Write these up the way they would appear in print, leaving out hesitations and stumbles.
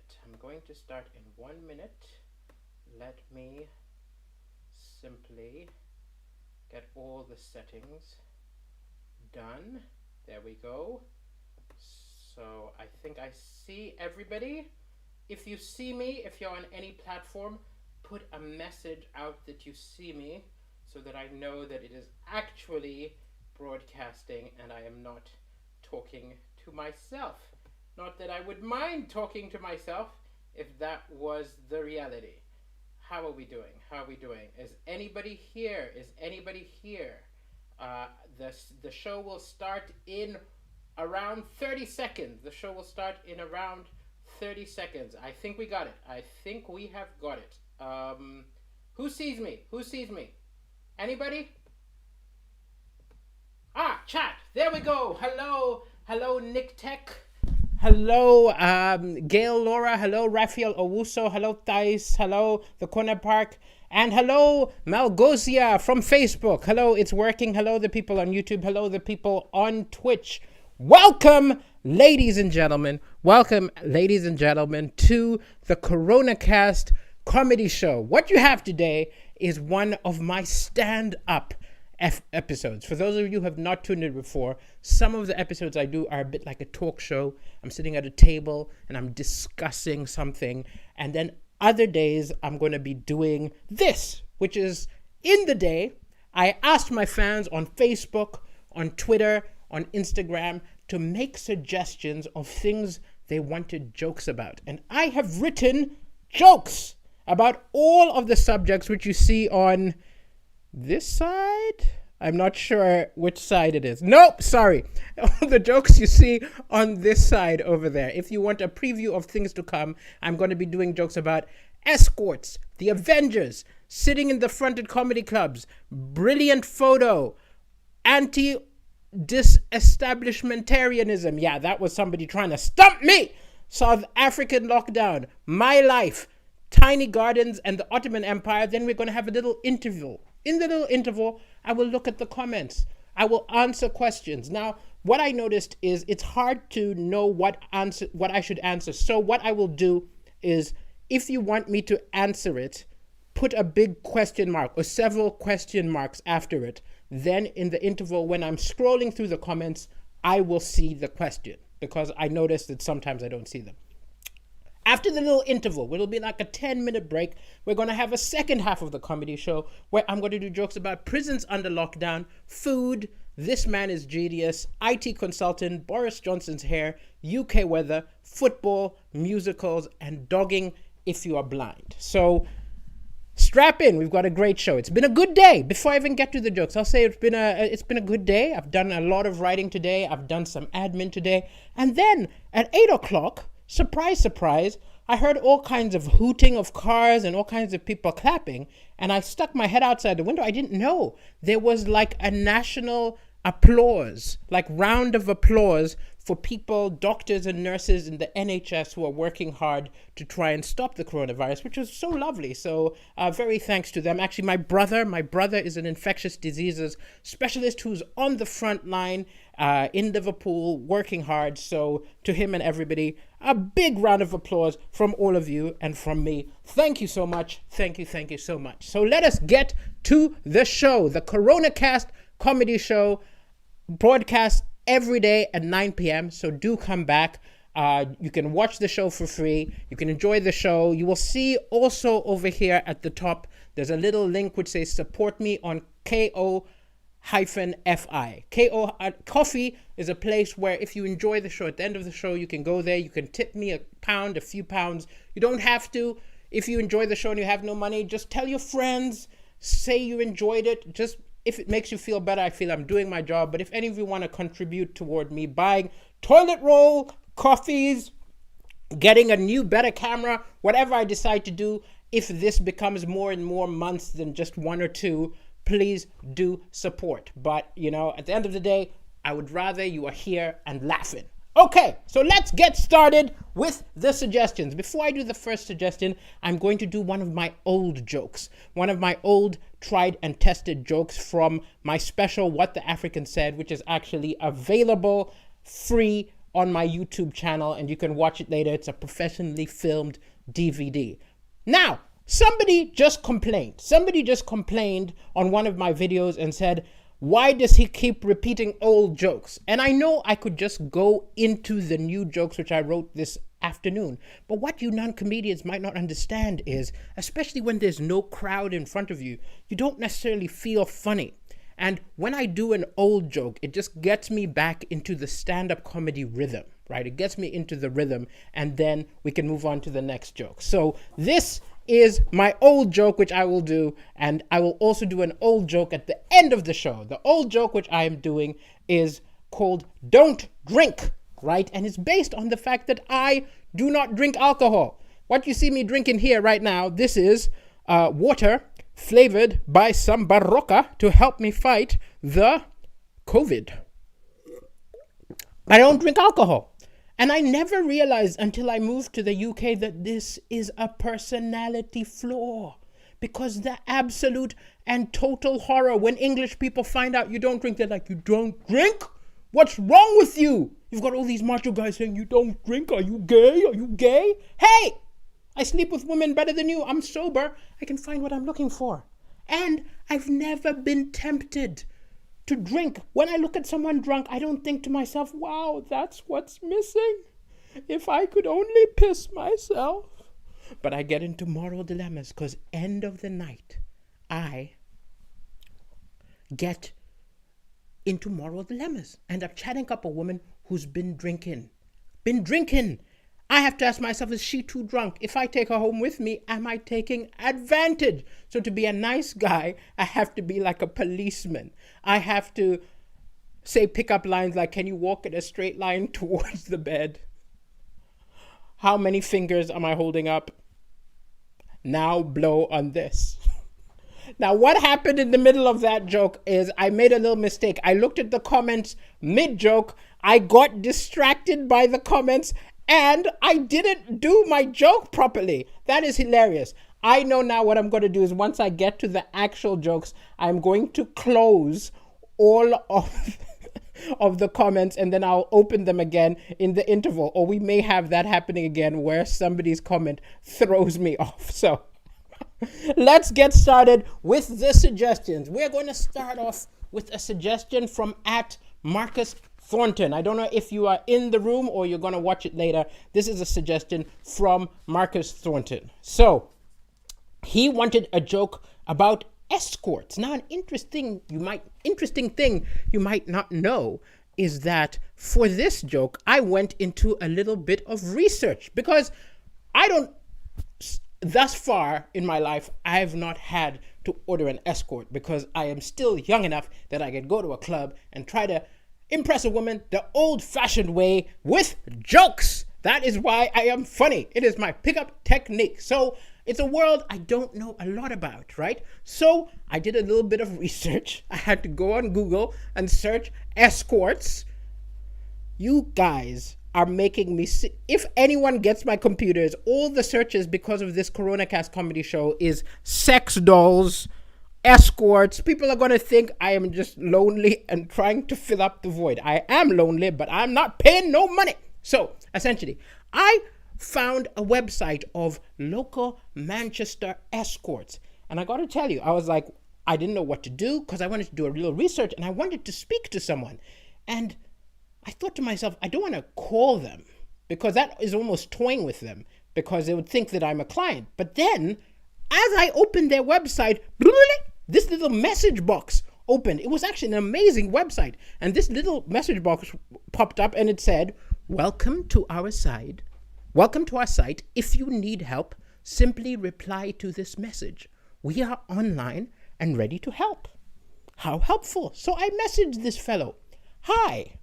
minute. I'm going to start in 1 minute. Let me simply get all the settings done. There we go. So I think I see everybody. If you see me, if you're on any platform, put a message out that you see me so that I know that it is actually broadcasting and I am not talking to myself. Not that I would mind talking to myself if that was the reality. How are we doing? How are we doing? Is anybody here? Is anybody here? The show will start in around 30 seconds. The show will start in around 30 seconds. I think we got it. I think we have got it. Who sees me? Who sees me? Anybody? Chat. There we go. Hello. Hello, Nick Tech. Hello, Gail Laura. Hello, Raphael Owuso. Hello, Thais. Hello, The Corner Park. And hello, Malgosia from Facebook. Hello, it's working. Hello, the people on YouTube. Hello, the people on Twitch. Welcome, ladies and gentlemen. Welcome, ladies and gentlemen, to the Coronacast Comedy Show. What you have today is one of my stand-up episodes. For those of you who have not tuned in before, some of the episodes I do are a bit like a talk show. I'm sitting at a table and I'm discussing something, and then other days I'm going to be doing this, which is in the day I asked my fans on Facebook, on Twitter, on Instagram to make suggestions of things they wanted jokes about, and I have written jokes about all of the subjects which you see on this side. I'm not sure which side it is. Nope, sorry. All the jokes you see on this side over there. If you want a preview of things to come, I'm going to be doing jokes about escorts, the Avengers, sitting in the front at comedy clubs, brilliant photo, anti-disestablishmentarianism. Yeah, that was somebody trying to stump me. South African lockdown, my life, tiny gardens, and the Ottoman Empire. Then we're going to have a little interval. In the little interval, I will look at the comments. I will answer questions. Now, what I noticed is it's hard to know what I should answer. So what I will do is, if you want me to answer it, put a big question mark or several question marks after it. Then in the interval, when I'm scrolling through the comments, I will see the question, because I noticed that sometimes I don't see them. After the little interval, it'll be like a 10-minute break, we're going to have a second half of the comedy show where I'm going to do jokes about prisons under lockdown, food, This Man is Genius, IT consultant, Boris Johnson's hair, UK weather, football, musicals, and dogging if you are blind. So strap in, we've got a great show. It's been a good day. Before I even get to the jokes, I'll say it's been a good day. I've done a lot of writing today. I've done some admin today. And then at 8 o'clock, surprise, surprise, I heard all kinds of hooting of cars and all kinds of people clapping, and I stuck my head outside the window. I didn't know there was like a national applause, like round of applause for people, doctors and nurses in the NHS who are working hard to try and stop the coronavirus, which was so lovely. So very thanks to them. Actually, my brother is an infectious diseases specialist who's on the front line in Liverpool working hard. So to him and everybody, a big round of applause from all of you and from me. Thank you so much. Thank you so much. So let us get to the show, the Coronacast Comedy Show, broadcast every day at 9 p.m. So do come back. You can watch the show for free. You can enjoy the show. You will see also over here at the top, there's a little link which says support me on KO-FI. Coffee is a place where if you enjoy the show, at the end of the show, you can go there. You can tip me a few pounds. You don't have to. If you enjoy the show and you have no money, just tell your friends, say you enjoyed it. Just if it makes you feel better, I feel I'm doing my job. But if any of you want to contribute toward me buying toilet roll, coffees, getting a new, better camera, whatever I decide to do, if this becomes more and more months than just one or two, please do support. But, at the end of the day, I would rather you are here and laughing. Okay, so let's get started with the suggestions. Before I do the first suggestion, I'm going to do one of my old jokes. One of my old tried and tested jokes from my special What the African Said, which is actually available free on my YouTube channel and you can watch it later. It's a professionally filmed DVD. Now, somebody just complained. Somebody just complained on one of my videos and said, why does he keep repeating old jokes? And I know I could just go into the new jokes which I wrote this afternoon. But what you non-comedians might not understand is, especially when there's no crowd in front of you, you don't necessarily feel funny. And when I do an old joke, it just gets me back into the stand-up comedy rhythm, right? It gets me into the rhythm, and then we can move on to the next joke. So this is my old joke, which I will do, and I will also do an old joke at the end of the show. The old joke which I am doing is called Don't Drink, right? And it's based on the fact that I do not drink alcohol. What you see me drinking here right now, this is water flavored by some Barocca to help me fight the COVID. I don't drink alcohol. And I never realized until I moved to the UK that this is a personality flaw. Because the absolute and total horror when English people find out you don't drink, they're like, you don't drink? What's wrong with you? You've got all these macho guys saying, you don't drink? Are you gay? Are you gay? Hey! I sleep with women better than you. I'm sober. I can find what I'm looking for. And I've never been tempted to drink. When I look at someone drunk, I don't think to myself, wow, that's what's missing. If I could only piss myself. But I get into moral dilemmas because end of the night, I get into moral dilemmas. End up chatting up a woman who's been drinking. I have to ask myself, is she too drunk? If I take her home with me, am I taking advantage? So to be a nice guy, I have to be like a policeman. I have to say pickup lines like, can you walk in a straight line towards the bed? How many fingers am I holding up? Now blow on this. Now, what happened in the middle of that joke is I made a little mistake. I looked at the comments mid-joke. I got distracted by the comments and I didn't do my joke properly. That is hilarious. I know now what I'm going to do is once I get to the actual jokes, I'm going to close all of the comments and then I'll open them again in the interval. Or we may have that happening again where somebody's comment throws me off. So let's get started with the suggestions. We're going to start off with a suggestion from @Marcus Thornton. I don't know if you are in the room or you're going to watch it later. This is a suggestion from Marcus Thornton. So he wanted a joke about escorts. Now, an interesting thing you might not know is that for this joke, I went into a little bit of research because thus far in my life, I have not had to order an escort because I am still young enough that I can go to a club and try to impress a woman the old-fashioned way with jokes. That is why I am funny. It is my pickup technique. So it's a world I don't know a lot about, right? So I did a little bit of research. I had to go on Google and search escorts. You guys are making me sick. If anyone gets my computers, all the searches because of this Coronacast Comedy Show is sex dolls, escorts. People are going to think I am just lonely and trying to fill up the void. I am lonely, but I'm not paying no money. So essentially, I found a website of local Manchester escorts. And I got to tell you, I was like, I didn't know what to do because I wanted to do a little research and I wanted to speak to someone. And I thought to myself, I don't want to call them because that is almost toying with them because they would think that I'm a client. But then as I opened their website, this little message box opened. It was actually an amazing website. And this little message box popped up and it said, welcome to our site. If you need help, simply reply to this message. We are online and ready to help. How helpful. So I messaged this fellow. Hi,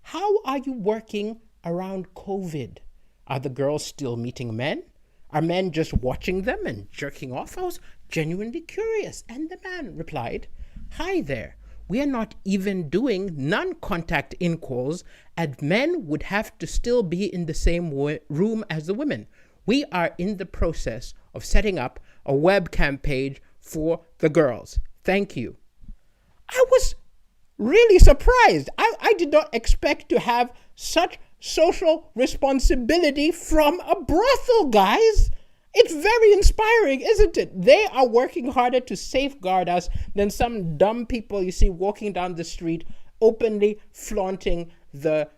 how are you working around COVID? Are the girls still meeting men? Are men just watching them and jerking off? I was genuinely curious. And the man replied, hi there. We are not even doing non-contact in-calls, and men would have to still be in the same room as the women. We are in the process of setting up a webcam page for the girls. Thank you. I was really surprised. I did not expect to have such social responsibility from a brothel, guys. It's very inspiring, isn't it? They are working harder to safeguard us than some dumb people you see walking down the street openly flaunting the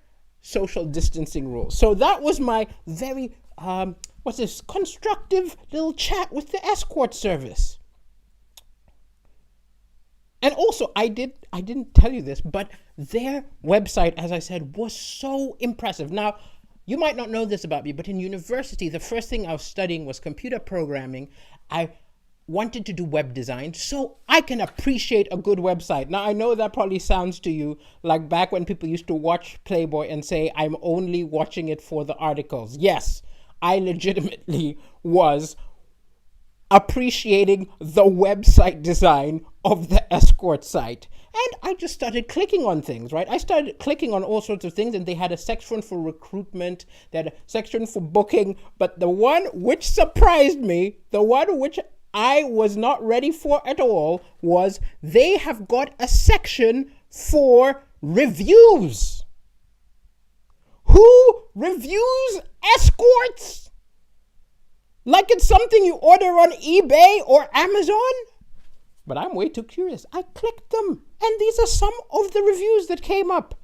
social distancing rules. So that was my very, constructive little chat with the escort service. And also, I didn't tell you this, but their website, as I said, was so impressive. Now, you might not know this about me, but in university, the first thing I was studying was computer programming. I wanted to do web design so I can appreciate a good website. Now, I know that probably sounds to you like back when people used to watch Playboy and say, I'm only watching it for the articles. Yes, I legitimately was appreciating the website design of the escort site. And I just started clicking on things, right? I started clicking on all sorts of things, and they had a section for recruitment, they had a section for booking, but the one which surprised me, the one which I was not ready for at all, was they have got a section for reviews. Who reviews escorts? Like it's something you order on eBay or Amazon? But I'm way too curious. I clicked them, and these are some of the reviews that came up.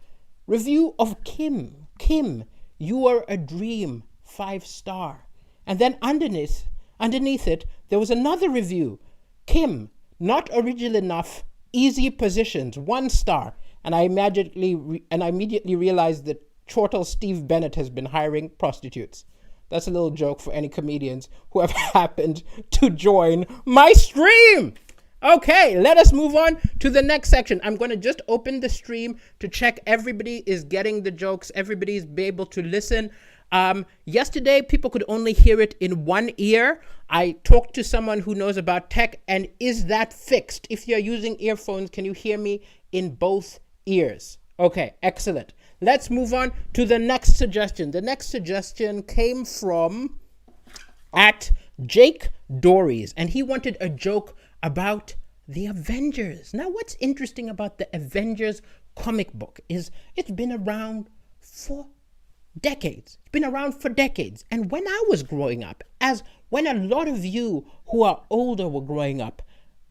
Review of Kim. Kim, you are a dream, 5-star. And then underneath it, there was another review. Kim, not original enough, easy positions, 1 star. And I immediately realized that chortle Steve Bennett has been hiring prostitutes. That's a little joke for any comedians who have happened to join my stream. Okay, let us move on to the next section. I'm going to just open the stream to check everybody is getting the jokes. Everybody's be able to listen. Yesterday, people could only hear it in one ear. I talked to someone who knows about tech, and is that fixed? If you're using earphones, can you hear me in both ears? Okay, excellent. Let's move on to the next suggestion. The next suggestion came from at Jake Dories, and he wanted a joke about the Avengers. Now, what's interesting about the Avengers comic book is it's been around for decades. It's been around for decades. And when I was growing up, as when a lot of you who are older were growing up,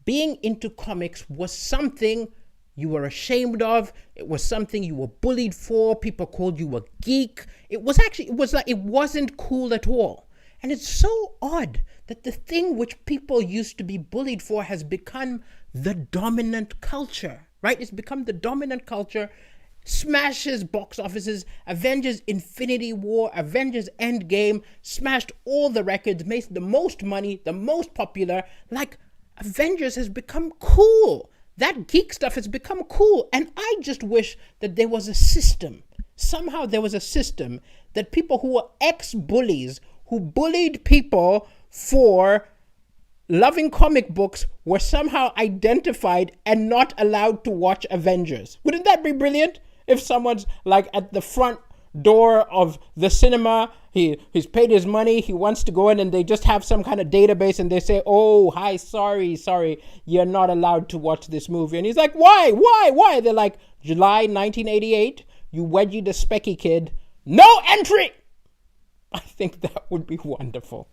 being into comics was something you were ashamed of. It was something you were bullied for. People called you a geek. It wasn't cool at all. And it's so odd that the thing which people used to be bullied for has become the dominant culture, right? It's become the dominant culture, smashes box offices. Avengers Infinity War, Avengers Endgame, smashed all the records, made the most money, the most popular. Like, Avengers has become cool. That geek stuff has become cool. And I just wish that there was a system. Somehow there was a system that people who were ex-bullies, who bullied people for loving comic books, were somehow identified and not allowed to watch Avengers. Wouldn't that be brilliant? If someone's like at the front door of the cinema, he's paid his money, he wants to go in, and they just have some kind of database and they say, oh, hi, sorry, you're not allowed to watch this movie. And he's like, why? They're like, July 1988, you wedgie the specky kid, no entry. I think that would be wonderful.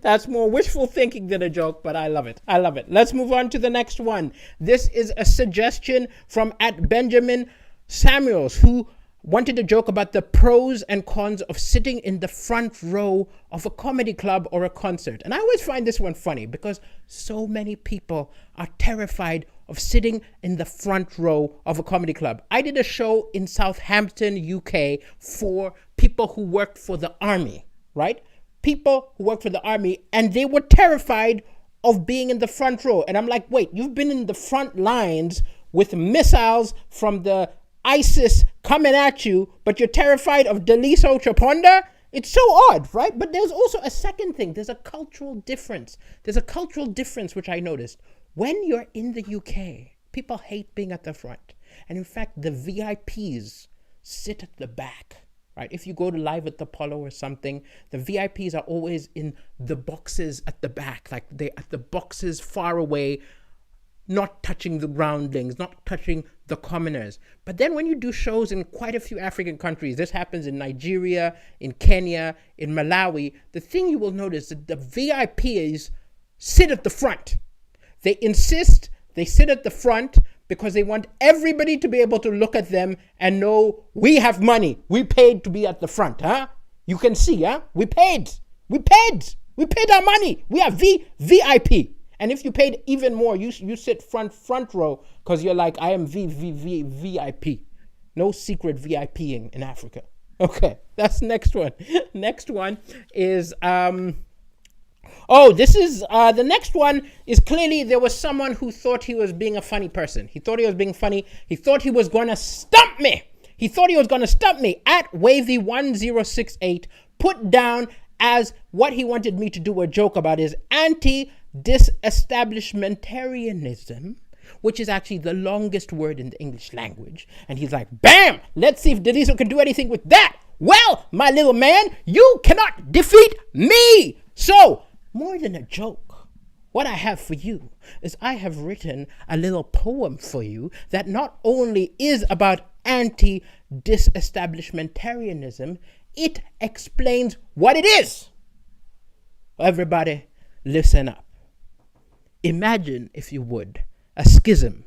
That's more wishful thinking than a joke, but I love it. Let's move on to the next one. This is a suggestion from at Benjamin Samuels, who wanted a joke about the pros and cons of sitting in the front row of a comedy club or a concert. And I always find this one funny because so many people are terrified of sitting in the front row of a comedy club. I did a show in Southampton, UK for people who worked for the army, right? People who work for the army, and they were terrified of being in the front row. And I'm like, wait, you've been in the front lines with missiles from the ISIS coming at you, but you're terrified of Daliso Chaponda? It's so odd, right? But there's also a second thing. There's a cultural difference. Which I noticed. When you're in the UK, people hate being at the front. And in fact, the VIPs sit at the back. Right? If you go to Live at the Apollo or something, the VIPs are always in the boxes at the back, like they're at the boxes far away, not touching the groundlings, not touching the commoners. But then when you do shows in quite a few African countries, this happens in Nigeria, in Kenya, in Malawi, the thing you will notice that the VIPs sit at the front. They insist they sit at the front because they want everybody to be able to look at them and know we have money. We paid to be at the front, huh? You can see, huh? We paid our money. We are VIP. And if you paid even more, you sit front row because you're like, I am VIP. No secret VIPing in Africa. Okay, that's next one. Next one is, the next one is clearly there was someone who thought he was being a funny person. He thought he was being funny. He thought he was going to stump me. At Wavy1068 put down as what he wanted me to do a joke about is anti-disestablishmentarianism, which is actually the longest word in the English language. And he's like, bam, let's see if Deniso can do anything with that. Well, my little man, you cannot defeat me. So, more than a joke, what I have for you is I have written a little poem for you that not only is about anti-disestablishmentarianism, it explains what it is. Everybody, listen up. Imagine, if you would, a schism.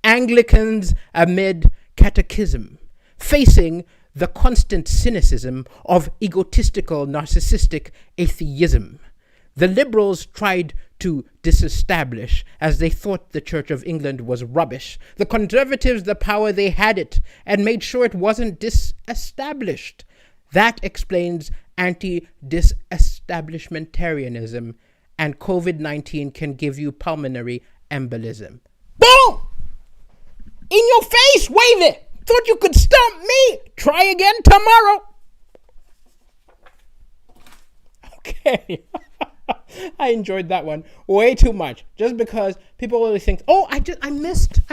Anglicans amid catechism, facing the constant cynicism of egotistical, narcissistic atheism. The liberals tried to disestablish as they thought the Church of England was rubbish. The conservatives, the power they had it, and made sure it wasn't disestablished. That explains anti-disestablishmentarianism, and COVID-19 can give you pulmonary embolism. Boom! In your face, wave it! Thought you could stump me? Try again tomorrow. Okay. I enjoyed that one way too much, just because people always think, oh, I missed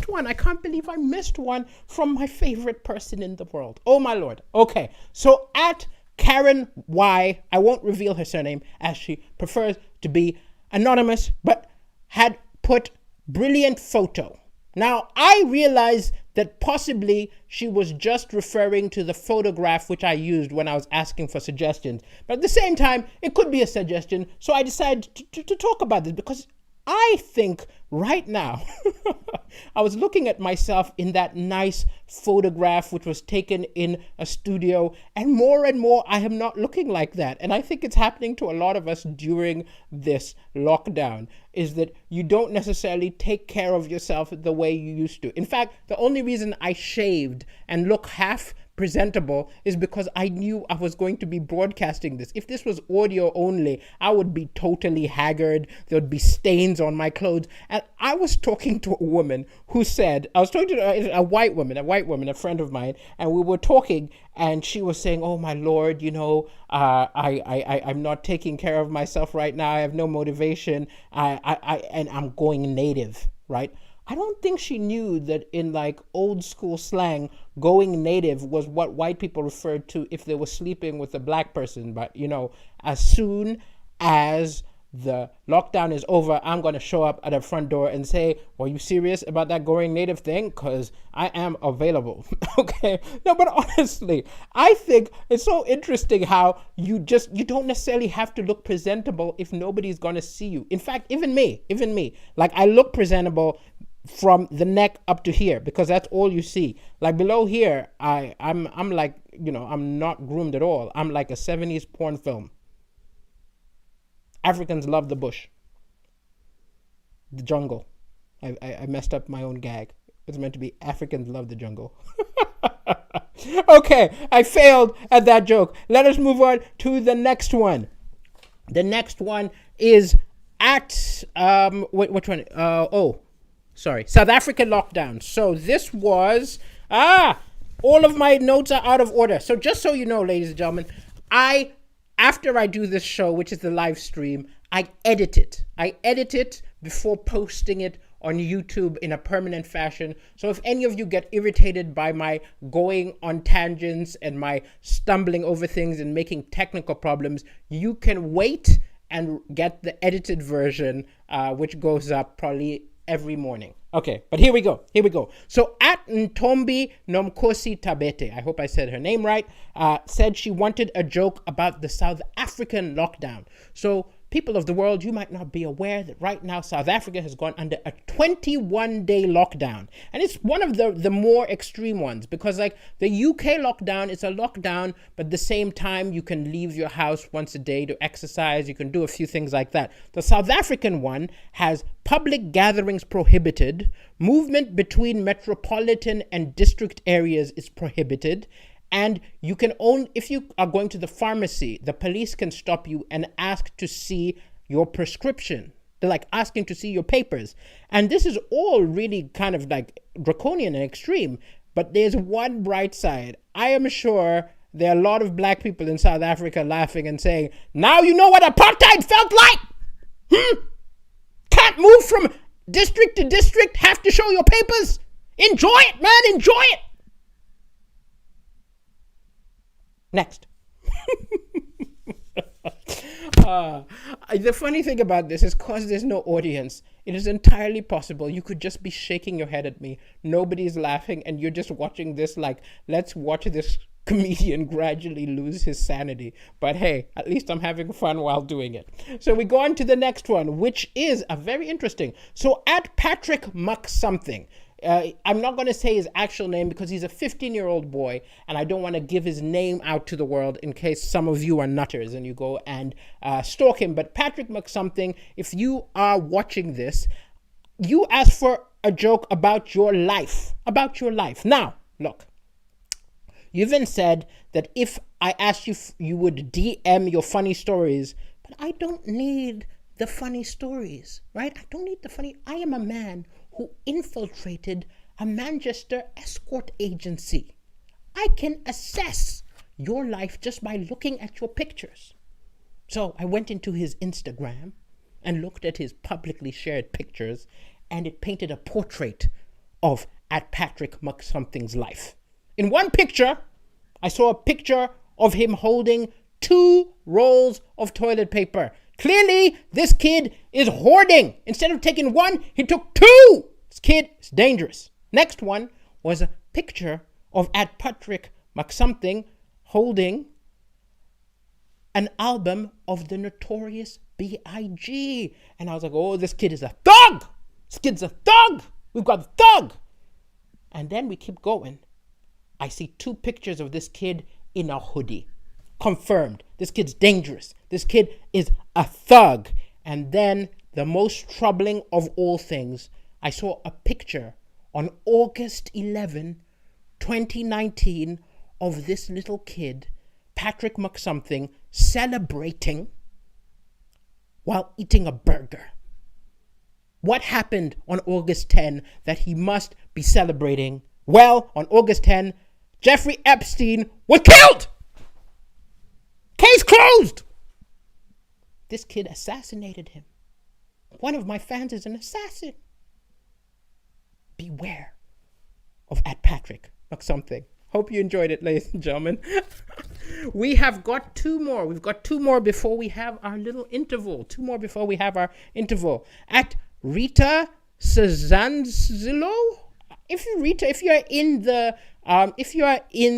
one. I can't believe I missed one from my favorite person in the world. Oh my Lord. Okay. So at Karen Y, I won't reveal her surname as she prefers to be anonymous, but had put brilliant photo. Now, I realized that possibly she was just referring to the photograph which I used when I was asking for suggestions. But at the same time, it could be a suggestion. So I decided to talk about this because I think right now, I was looking at myself in that nice photograph which was taken in a studio, and more I am not looking like that. And I think it's happening to a lot of us during this lockdown, is that you don't necessarily take care of yourself the way you used to. In fact, the only reason I shaved and look half presentable is because I knew I was going to be broadcasting this. If this was audio only, I would be totally haggard. There would be stains on my clothes. And I was talking to a woman who said, I was talking to a white woman, a friend of mine, and we were talking, and she was saying, oh my Lord, I'm not taking care of myself right now. I have no motivation. And I'm going native, right? I don't think she knew that in like old school slang, going native was what white people referred to if they were sleeping with a black person. But, as soon as the lockdown is over, I'm going to show up at the front door and say, are you serious about that going native thing? Because I am available. Okay. No, but honestly, I think it's so interesting how you don't necessarily have to look presentable if nobody's going to see you. In fact, even me, like I look presentable from the neck up to here because that's all you see. Like below here, I'm like, I'm not groomed at all. I'm like a 70s porn film. Africans love the bush, the jungle. I messed up my own gag. It's meant to be Africans love the jungle. Okay, I failed at that joke. Let us move on to the next one. The next one is at which one? South Africa lockdown. So this was all of my notes are out of order. So just so you know, ladies and gentlemen, after I do this show, which is the live stream, I edit it. I edit it before posting it on YouTube in a permanent fashion. So if any of you get irritated by my going on tangents and my stumbling over things and making technical problems, you can wait and get the edited version, which goes up probably every morning. Okay, but here we go. So at Ntombi Nomkosi Tabete, I hope I said her name right, said she wanted a joke about the South African lockdown. So people of the world, you might not be aware that right now South Africa has gone under a 21-day lockdown. And it's one of the more extreme ones, because like the UK lockdown, it's a lockdown, but at the same time you can leave your house once a day to exercise, you can do a few things like that. The South African one has public gatherings prohibited, movement between metropolitan and district areas is prohibited, and you can only, if you are going to the pharmacy, the police can stop you and ask to see your prescription. They're like asking to see your papers. And this is all really kind of like draconian and extreme. But there's one bright side. I am sure there are a lot of black people in South Africa laughing and saying, now you know what apartheid felt like? Can't move from district to district, have to show your papers. Enjoy it, man, enjoy it. Next. The funny thing about this is because there's no audience, it is entirely possible you could just be shaking your head at me. Nobody's laughing and you're just watching this like, let's watch this comedian gradually lose his sanity. But hey, at least I'm having fun while doing it. So we go on to the next one, which is a very interesting. So at Patrick Muck something. I'm not going to say his actual name because he's a 15-year-old boy and I don't want to give his name out to the world in case some of you are nutters and you go and stalk him. But Patrick McSomething, if you are watching this, you asked for a joke about your life. Now, look, you even said that if I asked you, you would DM your funny stories, but I don't need the funny stories, right? I don't need the funny. I am a man who infiltrated a Manchester escort agency. I can assess your life just by looking at your pictures. So I went into his Instagram and looked at his publicly shared pictures, and it painted a portrait of at Patrick McSomething's life. In one picture, I saw a picture of him holding 2 rolls of toilet paper. Clearly, this kid is hoarding. Instead of taking 1, he took 2. This kid is dangerous. Next one was a picture of at Patrick McSomething holding an album of the Notorious B.I.G. And I was like, oh, this kid is a thug. This kid's a thug. We've got a thug. And then we keep going. I see 2 pictures of this kid in a hoodie. Confirmed. This kid's dangerous. This kid is a thug. And then the most troubling of all things, I saw a picture on August 11, 2019 of this little kid, Patrick McSomething, celebrating while eating a burger. What happened on August 10 that he must be celebrating? Well, on August 10, Jeffrey Epstein was killed! Case closed! This kid assassinated him. One of my fans is an assassin. Beware of at Patrick McSomething. Hope you enjoyed it, ladies and gentlemen. We have got 2 more. We've got 2 more before we have our little interval. 2 more before we have our interval. At Rita Sazanzilo. If you are in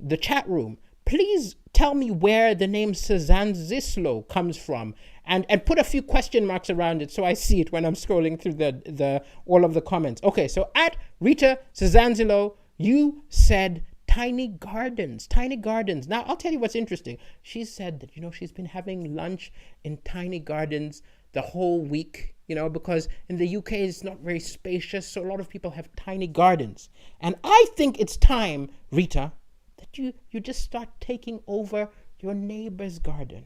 the chat room, please tell me where the name Sazanzislo comes from, and put a few question marks around it so I see it when I'm scrolling through the all of the comments. Okay, so at Rita Sazanzilo, you said tiny gardens. Now, I'll tell you what's interesting. She said that, she's been having lunch in tiny gardens the whole week, because in the UK it's not very spacious, so a lot of people have tiny gardens. And I think it's time, Rita, that you just start taking over your neighbor's garden.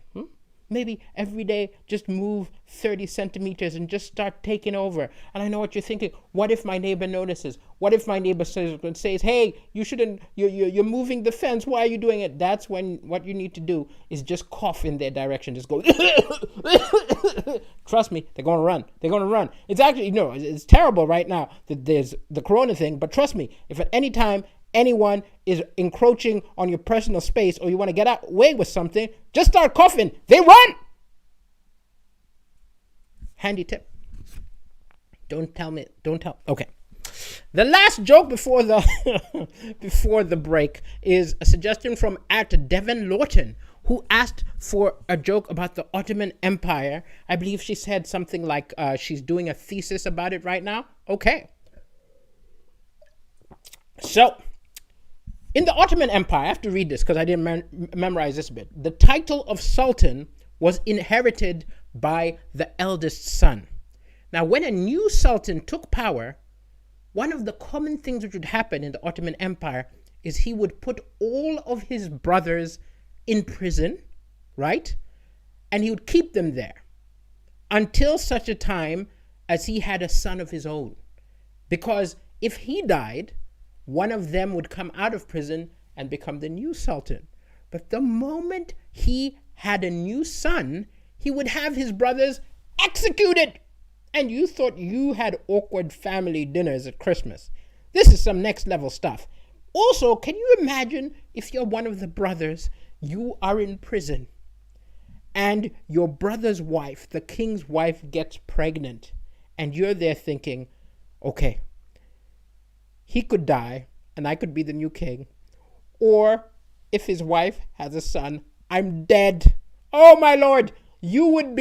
Maybe every day just move 30 centimeters and just start taking over. And I know what you're thinking. What if my neighbor notices? What if my neighbor says, hey, you shouldn't, you're moving the fence. Why are you doing it? That's when what you need to do is just cough in their direction. Just go, trust me, they're going to run. They're going to run. It's actually, it's terrible right now that there's the corona thing. But trust me, if at any time anyone is encroaching on your personal space or you want to get away with something, just start coughing. They run. Handy tip. Don't tell me. Don't tell. Okay. The last joke before the before the break is a suggestion from @Devon Lawton, who asked for a joke about the Ottoman Empire. I believe she said something like she's doing a thesis about it right now. Okay. So, in the Ottoman Empire, I have to read this because I didn't memorize this bit. The title of Sultan was inherited by the eldest son. Now, when a new Sultan took power, one of the common things which would happen in the Ottoman Empire is he would put all of his brothers in prison, right? And he would keep them there until such a time as he had a son of his own. Because if he died, one of them would come out of prison and become the new sultan. But the moment he had a new son, he would have his brothers executed. And you thought you had awkward family dinners at Christmas. This is some next level stuff. Also, can you imagine if you're one of the brothers, you are in prison, and your brother's wife, the king's wife, gets pregnant, and you're there thinking, okay, he could die, and I could be the new king. Or if his wife has a son, I'm dead. Oh my Lord, you would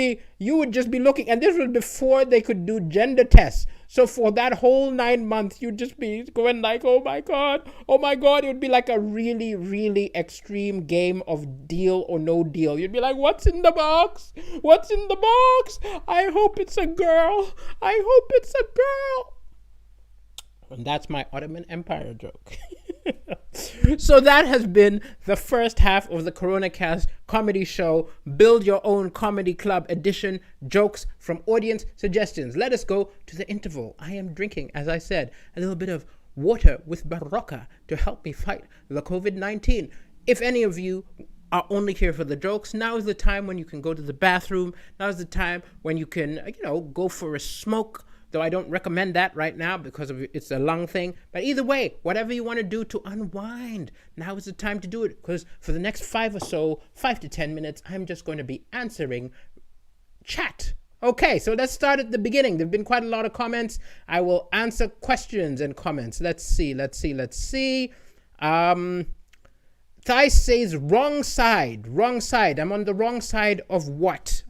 just be looking, and this was before they could do gender tests. So for that whole 9 months, you'd just be going like, oh my God. It would be like a really, really extreme game of deal or no deal. You'd be like, what's in the box? What's in the box? I hope it's a girl. And that's my Ottoman Empire joke. So that has been the first half of the Coronacast Comedy Show. Build Your Own Comedy Club edition. Jokes from audience suggestions. Let us go to the interval. I am drinking, as I said, a little bit of water with Barocca to help me fight the COVID-19. If any of you are only here for the jokes, now is the time when you can go to the bathroom. Now is the time when you can, go for a smoke. Though I don't recommend that right now because it's a lung thing. But either way, whatever you want to do to unwind, now is the time to do it. Because for the next 5 to 10 minutes, I'm just going to be answering chat. Okay, so let's start at the beginning. There have been quite a lot of comments. I will answer questions and comments. Let's see. Thais says, wrong side. I'm on the wrong side of what?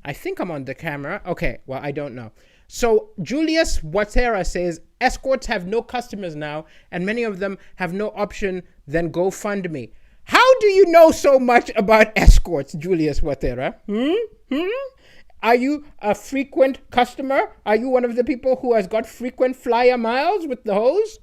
I think I'm on the camera. Okay, well, I don't know. So Julius Watera says, escorts have no customers now, and many of them have no option than GoFundMe. How do you know so much about escorts, Julius Watera? Are you a frequent customer? Are you one of the people who has got frequent flyer miles with the hose?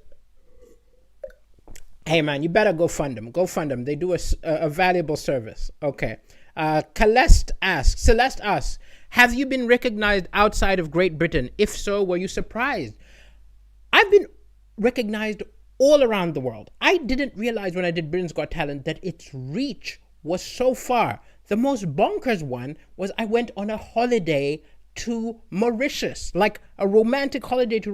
Hey man, you better go fund them. They do a valuable service. Okay. Celeste asks, have you been recognized outside of Great Britain? If so, were you surprised? I've been recognized all around the world. I didn't realize when I did Britain's Got Talent that its reach was so far. The most bonkers one was I went on a holiday to Mauritius, like a romantic holiday to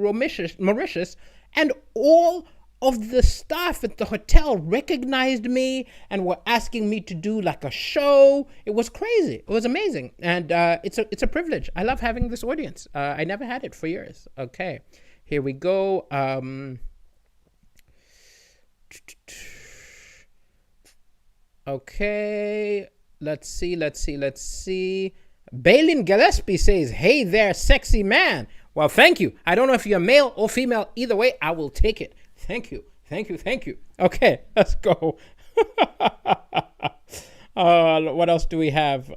Mauritius, and all of the staff at the hotel recognized me and were asking me to do like a show. It was crazy. It was amazing. And it's a privilege. I love having this audience. I never had it for years. Okay, here we go. Okay, let's see. Balin Gillespie says, hey there, sexy man. Well, thank you. I don't know if you're male or female. Either way, I will take it. Thank you. Okay, let's go. What else do we have?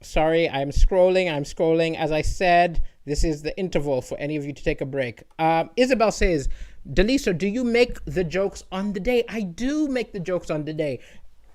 Sorry, I'm scrolling. As I said, this is the interval for any of you to take a break. Isabel says, Delisa, do you make the jokes on the day? I do make the jokes on the day.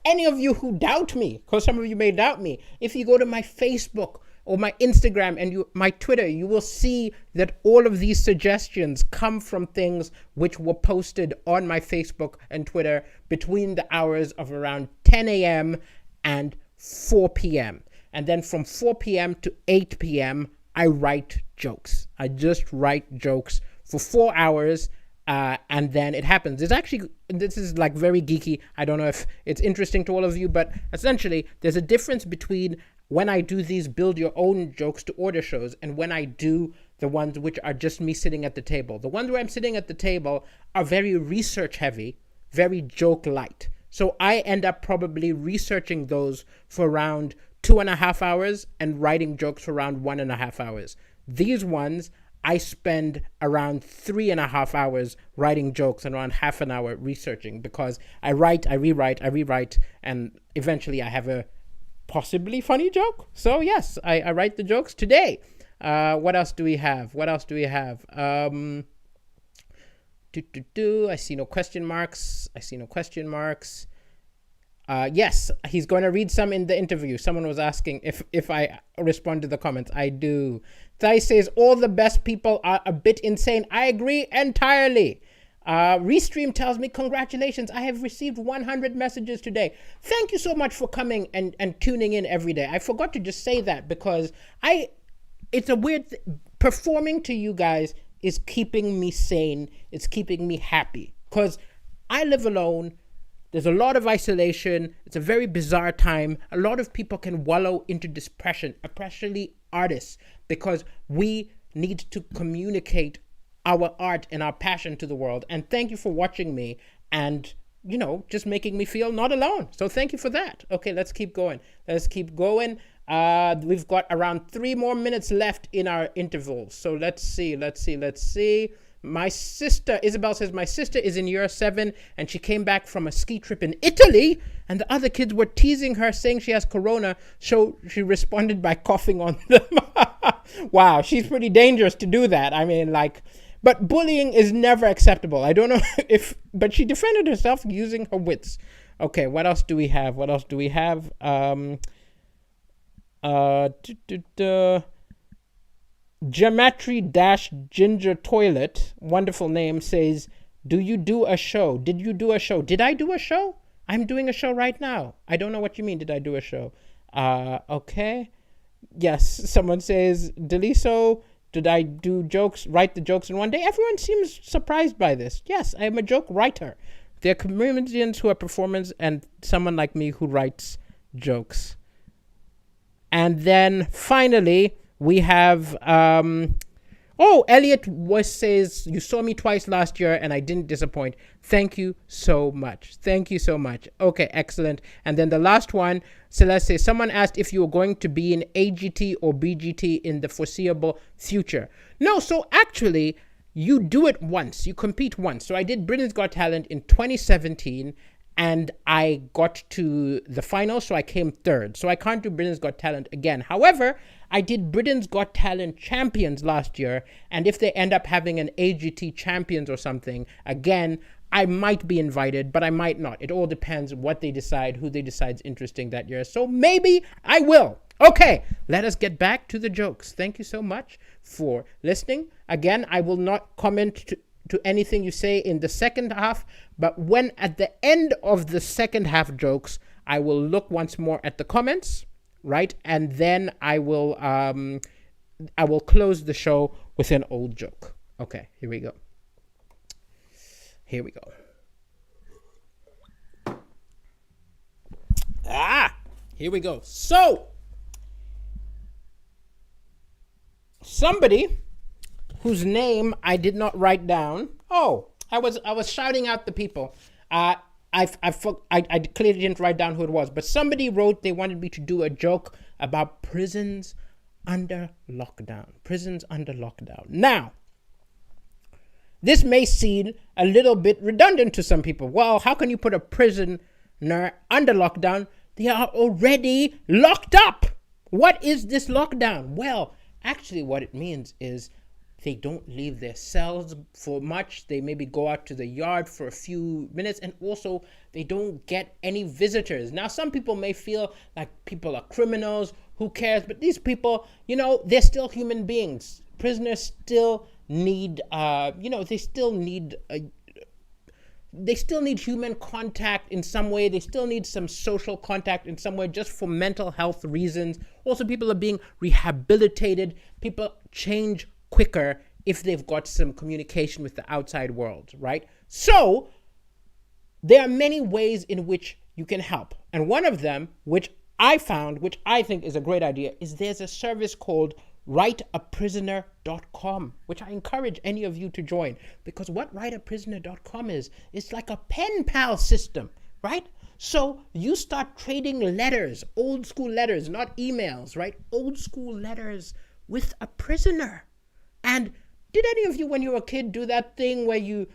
Any of you who doubt me, because some of you may doubt me, if you go to my Facebook or my Instagram and my Twitter, you will see that all of these suggestions come from things which were posted on my Facebook and Twitter between the hours of around 10 a.m. and 4 p.m. And then from 4 p.m. to 8 p.m., I write jokes. I just write jokes for 4 hours, and then it happens. This is like very geeky. I don't know if it's interesting to all of you, but essentially there's a difference between when I do these build your own jokes to order shows, and when I do the ones which are just me sitting at the table. The ones where I'm sitting at the table are very research heavy, very joke light. So I end up probably researching those for around 2.5 hours and writing jokes for around 1.5 hours. These ones, I spend around 3.5 hours writing jokes and around half an hour researching, because I write, I rewrite, and eventually I have a possibly funny joke. So yes, I write the jokes today. What else do we have? I see no question marks. Yes, he's going to read some in the interview. Someone was asking if I respond to the comments. I do. Thai says, all the best people are a bit insane. I agree entirely. Restream tells me, congratulations, I have received 100 messages today. Thank you so much for coming and tuning in every day. I forgot to just say that, because it's a weird performing to you guys is keeping me sane. It's keeping me happy, because I live alone. There's a lot of isolation. It's a very bizarre time. A lot of people can wallow into depression, especially artists, because we need to communicate our art and our passion to the world. And thank you for watching me and, just making me feel not alone. So thank you for that. Okay, let's keep going. We've got around 3 more minutes left in our interval. So let's see. My sister, Isabel says, my sister is in year 7 and she came back from a ski trip in Italy, and the other kids were teasing her, saying she has corona. So she responded by coughing on them. Wow, she's pretty dangerous to do that. I mean, but bullying is never acceptable. I don't know but she defended herself using her wits. Okay, what else do we have? Geometry-Ginger Toilet, wonderful name, says, did you do a show? Did I do a show? I'm doing a show right now. I don't know what you mean, did I do a show? Okay. Yes, someone says, Deliso, did I do jokes, write the jokes in one day? Everyone seems surprised by this. Yes, I am a joke writer. There are comedians who are performers and someone like me who writes jokes. And then finally, we have, Elliot says, you saw me twice last year and I didn't disappoint. Thank you so much. Okay, excellent. And then the last one, Celeste says, someone asked if you were going to be in AGT or BGT in the foreseeable future. No, so actually, you do it once. You compete once. So I did Britain's Got Talent in 2017. And I got to the final, so I came 3rd. So I can't do Britain's Got Talent again. However, I did Britain's Got Talent Champions last year, and if they end up having an AGT Champions or something, again, I might be invited, but I might not. It all depends what they decide, who they decide's interesting that year. So maybe I will. Okay, let us get back to the jokes. Thank you so much for listening. Again, I will not comment to anything you say in the second half, but when at the end of the second half jokes, I will look once more at the comments, right? And then I will close the show with an old joke. Okay, here we go. Here we go. So, somebody whose name I did not write down. Oh, I was shouting out the people. I clearly didn't write down who it was, but somebody wrote they wanted me to do a joke about prisons under lockdown. Now, this may seem a little bit redundant to some people. Well, how can you put a prisoner under lockdown? They are already locked up. What is this lockdown? Well, actually what it means is they don't leave their cells for much. They maybe go out to the yard for a few minutes, and also they don't get any visitors. Now, some people may feel like people are criminals. Who cares? But these people, they're still human beings. Prisoners still need, they still need human contact in some way. They still need some social contact in some way, just for mental health reasons. Also, people are being rehabilitated. People change quicker if they've got some communication with the outside world, right? So there are many ways in which you can help. And one of them, which I found, which I think is a great idea, is there's a service called writeaprisoner.com, which I encourage any of you to join, because what writeaprisoner.com is, it's like a pen pal system, right? So you start trading letters, old school letters, not emails, right? Old school letters with a prisoner. And did any of you, when you were a kid, do that thing where you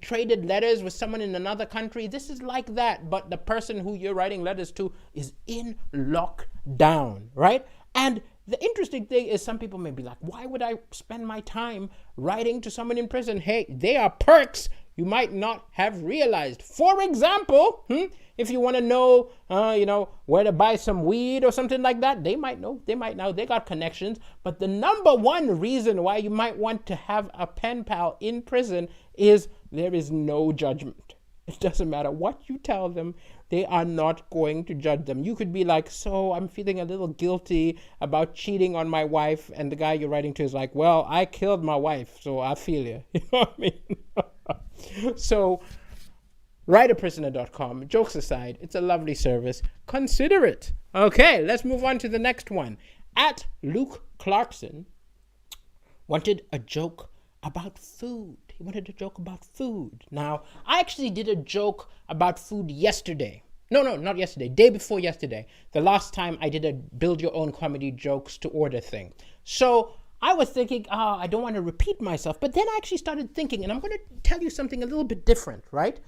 traded letters with someone in another country? This is like that, but the person who you're writing letters to is in lockdown, right? And the interesting thing is, some people may be like, why would I spend my time writing to someone in prison? Hey, there are perks you might not have realized. For example, if you want to know, where to buy some weed or something like that, they might know. They got connections. But the number one reason why you might want to have a pen pal in prison is there is no judgment. It doesn't matter what you tell them. They are not going to judge them. You could be like, so I'm feeling a little guilty about cheating on my wife. And the guy you're writing to is like, well, I killed my wife, so I feel you. You know what I mean? So, writeaprisoner.com. Jokes aside, it's a lovely service. Consider it. Okay, let's move on to the next one. At Luke Clarkson wanted a joke about food. He wanted a joke about food. Now, I actually did a joke about food yesterday. No, not yesterday. Day before yesterday. The last time I did a build your own comedy jokes to order thing. So I was thinking, I don't want to repeat myself. But then I actually started thinking, and I'm going to tell you something a little bit different, right?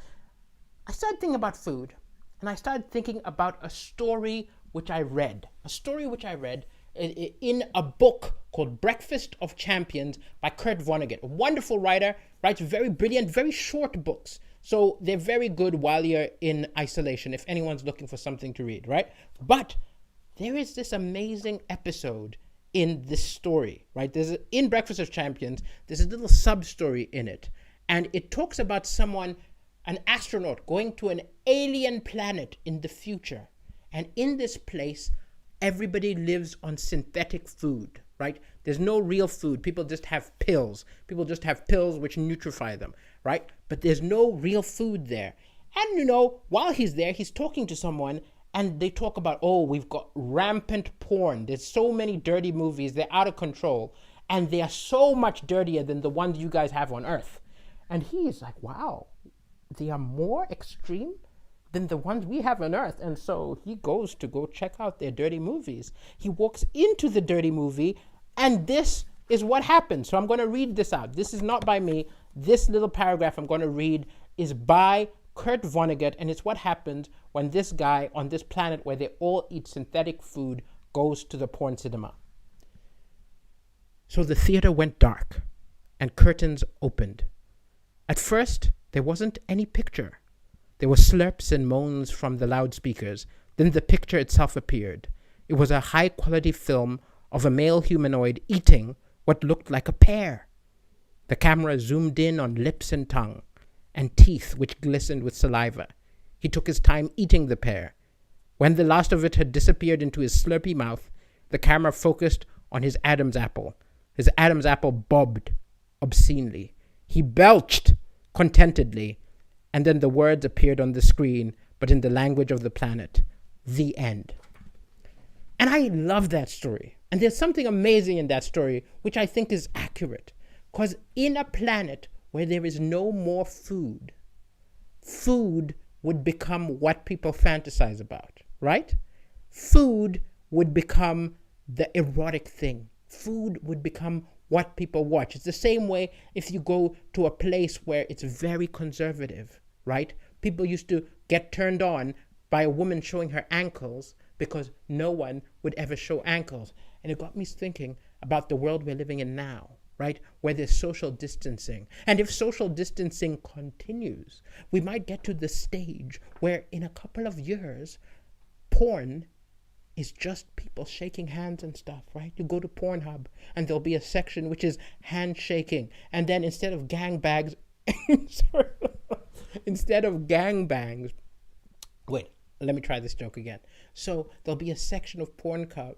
I started thinking about food, and I started thinking about a story which I read. A story which I read in a book called Breakfast of Champions by Kurt Vonnegut, a wonderful writer, writes very brilliant, very short books. So they're very good while you're in isolation, if anyone's looking for something to read, right? But there is this amazing episode in this story, right? In Breakfast of Champions, there's a little sub-story in it. And it talks about someone, an astronaut, going to an alien planet in the future. And in this place, everybody lives on synthetic food, right? There's no real food. People just have pills. People just have pills which nutrify them, right? But there's no real food there. And, while he's there, he's talking to someone, and they talk about, we've got rampant porn. There's so many dirty movies. They're out of control. And they are so much dirtier than the ones you guys have on Earth. And he is like, wow, they are more extreme than the ones we have on Earth. And so he goes to go check out their dirty movies. He walks into the dirty movie, and this is what happens. So I'm going to read this out. This is not by me. This little paragraph I'm going to read is by Kurt Vonnegut, and it's what happens when this guy on this planet where they all eat synthetic food goes to the porn cinema. So the theater went dark, and curtains opened. At first, there wasn't any picture. There were slurps and moans from the loudspeakers. Then the picture itself appeared. It was a high-quality film of a male humanoid eating what looked like a pear. The camera zoomed in on lips and tongue, and teeth which glistened with saliva. He took his time eating the pear. When the last of it had disappeared into his slurpy mouth, the camera focused on his Adam's apple. His Adam's apple bobbed obscenely. He belched contentedly, and then the words appeared on the screen, but in the language of the planet. The end. And I love that story. And there's something amazing in that story, which I think is accurate. Because in a planet where there is no more food, food would become what people fantasize about, right? Food would become the erotic thing. Food would become what people watch. It's the same way if you go to a place where it's very conservative, right? People used to get turned on by a woman showing her ankles because no one would ever show ankles. And it got me thinking about the world we're living in now, right? Where there's social distancing. And if social distancing continues, we might get to the stage where in a couple of years, porn is just people shaking hands and stuff, right? You go to Pornhub and there'll be a section which is handshaking. And then instead of gangbangs, wait, let me try this joke again. So there'll be a section of Pornhub.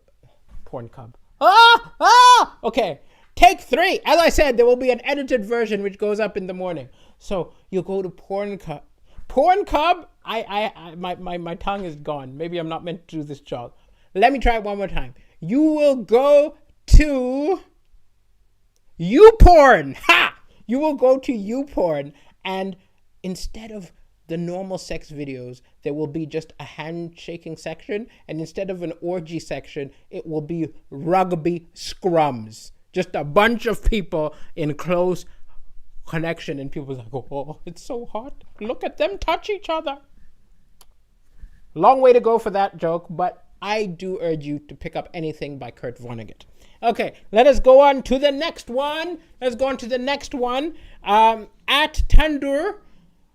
Okay, take 3. As I said, there will be an edited version which goes up in the morning. So you go to Pornhub Pornhub, my tongue is gone. Maybe I'm not meant to do this job. Let me try it one more time. You will go to YouPorn. Ha! You will go to YouPorn, and instead of the normal sex videos, there will be just a handshaking section, and instead of an orgy section, it will be rugby scrums. Just a bunch of people in close connection, and people like, oh, it's so hot. Look at them touch each other. Long way to go for that joke, but I do urge you to pick up anything by Kurt Vonnegut. Okay, let us go on to the next one. At Tandur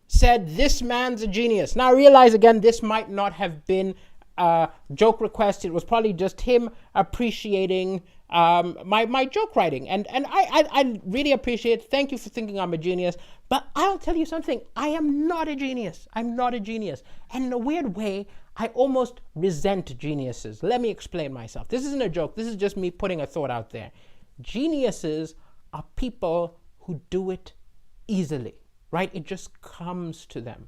said, this man's a genius. Now realize again, this might not have been a joke request. It was probably just him appreciating my joke writing. And I really appreciate it. Thank you for thinking I'm a genius. But I'll tell you something. I am not a genius. I'm not a genius. And in a weird way, I almost resent geniuses. Let me explain myself. This isn't a joke. This is just me putting a thought out there. Geniuses are people who do it easily. Right? It just comes to them.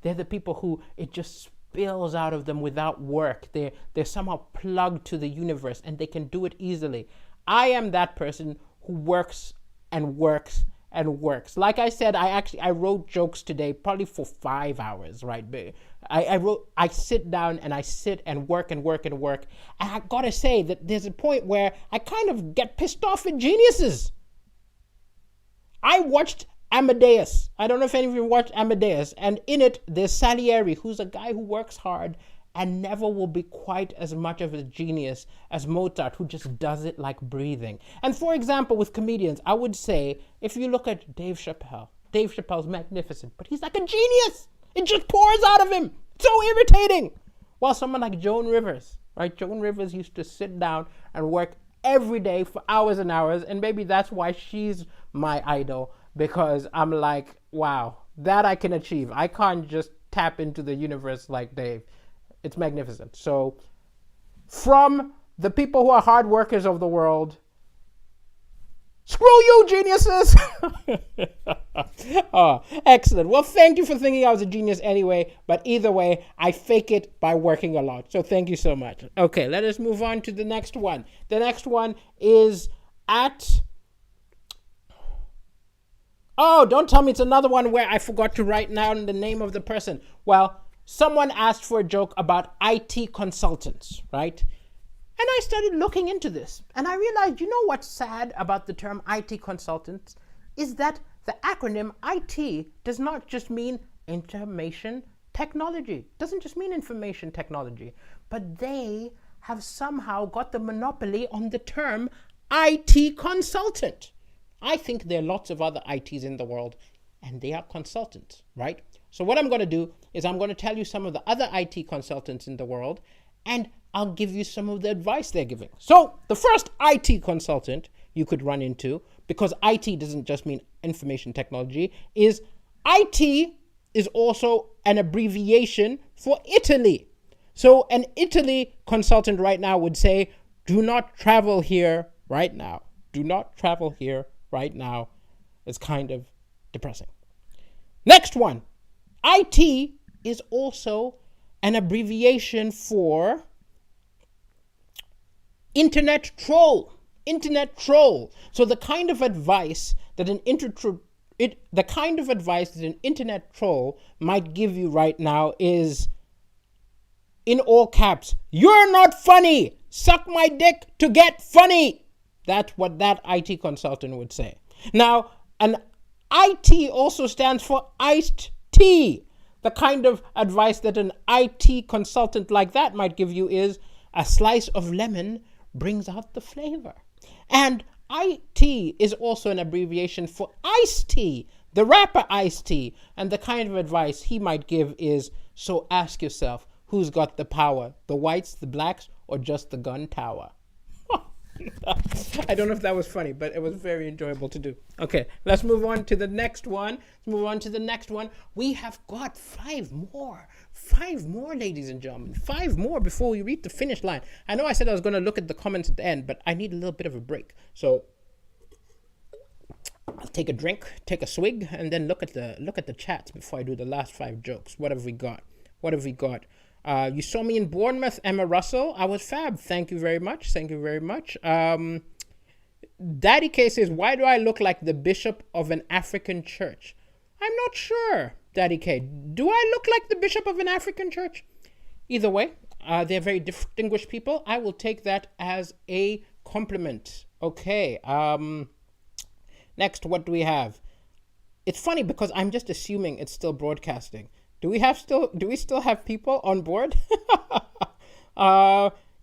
They're the people who it just spills out of them without work. They're somehow plugged to the universe and they can do it easily. I am that person who works and works and works. Like I said, I wrote jokes today probably for 5 hours, right? I sit down and I sit and work and work and work. And I gotta say that there's a point where I kind of get pissed off at geniuses. I watched Amadeus. I don't know if any of you watched Amadeus. And in it, there's Salieri, who's a guy who works hard and never will be quite as much of a genius as Mozart, who just does it like breathing. And for example, with comedians, I would say, if you look at Dave Chappelle's magnificent, but he's like a genius. It just pours out of him. It's so irritating. While someone like Joan Rivers, right? Joan Rivers used to sit down and work every day for hours and hours. And maybe that's why she's my idol. Because I'm like, wow, that I can achieve. I can't just tap into the universe like Dave. It's magnificent. So from the people who are hard workers of the world, screw you, geniuses. Oh, excellent. Well, thank you for thinking I was a genius anyway. But either way, I fake it by working a lot. So thank you so much. Okay, let us move on to the next one. The next one is at... Oh, don't tell me it's another one where I forgot to write down the name of the person. Well, someone asked for a joke about IT consultants, right? And I started looking into this. And I realized, you know what's sad about the term IT consultants? Is that the acronym IT does not just mean information technology. It doesn't just mean information technology. But they have somehow got the monopoly on the term IT consultant. I think there are lots of other ITs in the world, and they are consultants, right? So what I'm going to do is I'm going to tell you some of the other IT consultants in the world, and I'll give you some of the advice they're giving. So the first IT consultant you could run into, because IT doesn't just mean information technology, is IT is also an abbreviation for Italy. So an Italy consultant right now would say, do not travel here right now. Do not travel here right now. Is kind of depressing. Next one. IT is also an abbreviation for internet troll. Internet troll. So the kind of advice that an internet troll might give you right now is, in all caps, you're not funny. Suck my dick to get funny. That's what that IT consultant would say. Now, an IT also stands for iced tea. The kind of advice that an IT consultant like that might give you is, a slice of lemon brings out the flavor. And IT is also an abbreviation for iced tea, the rapper Ice-T. And the kind of advice he might give is, so ask yourself, who's got the power, the whites, the blacks, or just the gun tower? I don't know if that was funny, but it was very enjoyable to do. Okay, let's move on to the next one. We have got five more, ladies and gentlemen. 5 more before we reach the finish line. I know I said I was going to look at the comments at the end, but I need a little bit of a break. So I'll take a drink, take a swig, and then look at the chats before I do the last 5 jokes. What have we got? What have we got? You saw me in Bournemouth, Emma Russell. I was fab. Thank you very much. Thank you very much. Daddy K says, why do I look like the bishop of an African church? I'm not sure, Daddy K. Do I look like the bishop of an African church? Either way, they're very distinguished people. I will take that as a compliment. Okay. Next, what do we have? It's funny because I'm just assuming it's still broadcasting. Do we still have people on board?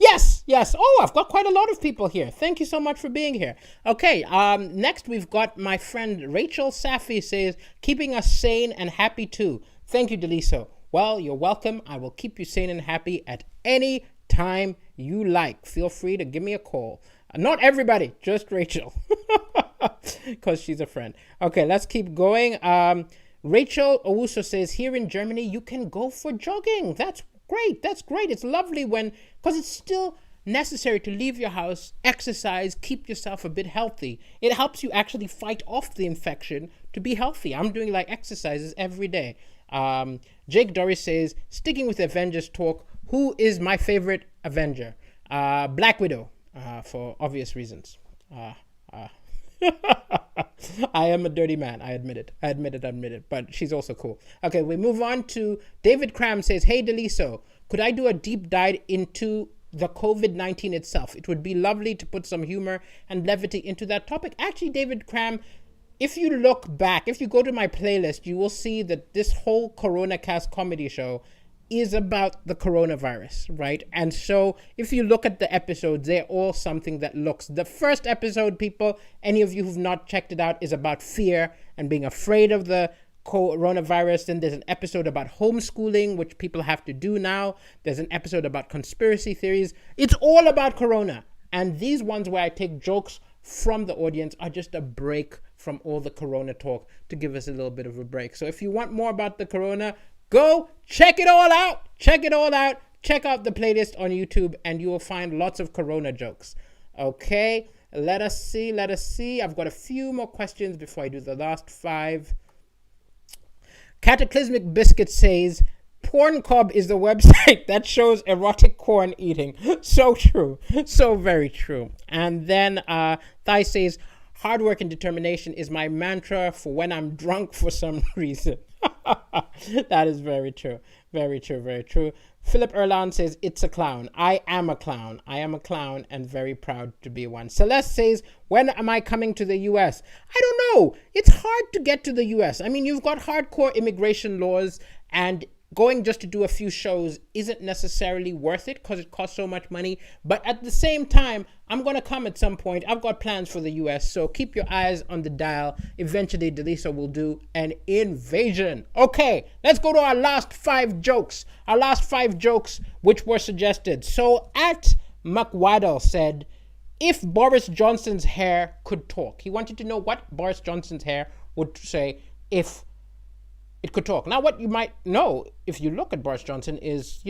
Yes. Oh, I've got quite a lot of people here. Thank you so much for being here. Okay, next we've got my friend Rachel Safi says, keeping us sane and happy too. Thank you, Deliso. Well, you're welcome. I will keep you sane and happy at any time you like. Feel free to give me a call. Not everybody, just Rachel. Because she's a friend. Okay, let's keep going. Rachel Owusu says, here in Germany, you can go for jogging. That's great. It's lovely because it's still necessary to leave your house, exercise, keep yourself a bit healthy. It helps you actually fight off the infection to be healthy. I'm doing exercises every day. Jake Doris says, sticking with Avengers talk, who is my favorite Avenger? Black Widow, for obvious reasons. I am a dirty man. I admit it. But she's also cool. Okay, we move on to David Cram says, hey, Deliso, could I do a deep dive into the COVID-19 itself? It would be lovely to put some humor and levity into that topic. Actually, David Cram, if you look back, if you go to my playlist, you will see that this whole Coronacast Comedy Show is about the coronavirus, right? And so if you look at the episodes, they're all something that looks. The first episode, people, any of you who've not checked it out, is about fear and being afraid of the coronavirus. Then there's an episode about homeschooling, which people have to do now. There's an episode about conspiracy theories. It's all about corona. And these ones where I take jokes from the audience are just a break from all the corona talk to give us a little bit of a break. So if you want more about the corona, go check it all out. Check out the playlist on YouTube and you will find lots of corona jokes. Okay, let us see. I've got a few more questions before I do the last 5. Cataclysmic Biscuit says, Porncob is the website that shows erotic corn eating. So true. So very true. And then Thai says, hard work and determination is my mantra for when I'm drunk for some reason. That is very true. Very true. Philip Erlan says, it's a clown. I am a clown and very proud to be one. Celeste says, when am I coming to the US? I don't know. It's hard to get to the US. I mean, you've got hardcore immigration laws, and going just to do a few shows isn't necessarily worth it because it costs so much money. But at the same time, I'm going to come at some point. I've got plans for the US, so keep your eyes on the dial. Eventually, Delisa will do an invasion. Okay, let's go to our last 5 jokes. Which were suggested. So at McWaddle said, if Boris Johnson's hair could talk. He wanted to know what Boris Johnson's hair would say if it could talk. Now, what you might know if you look at Boris Johnson is,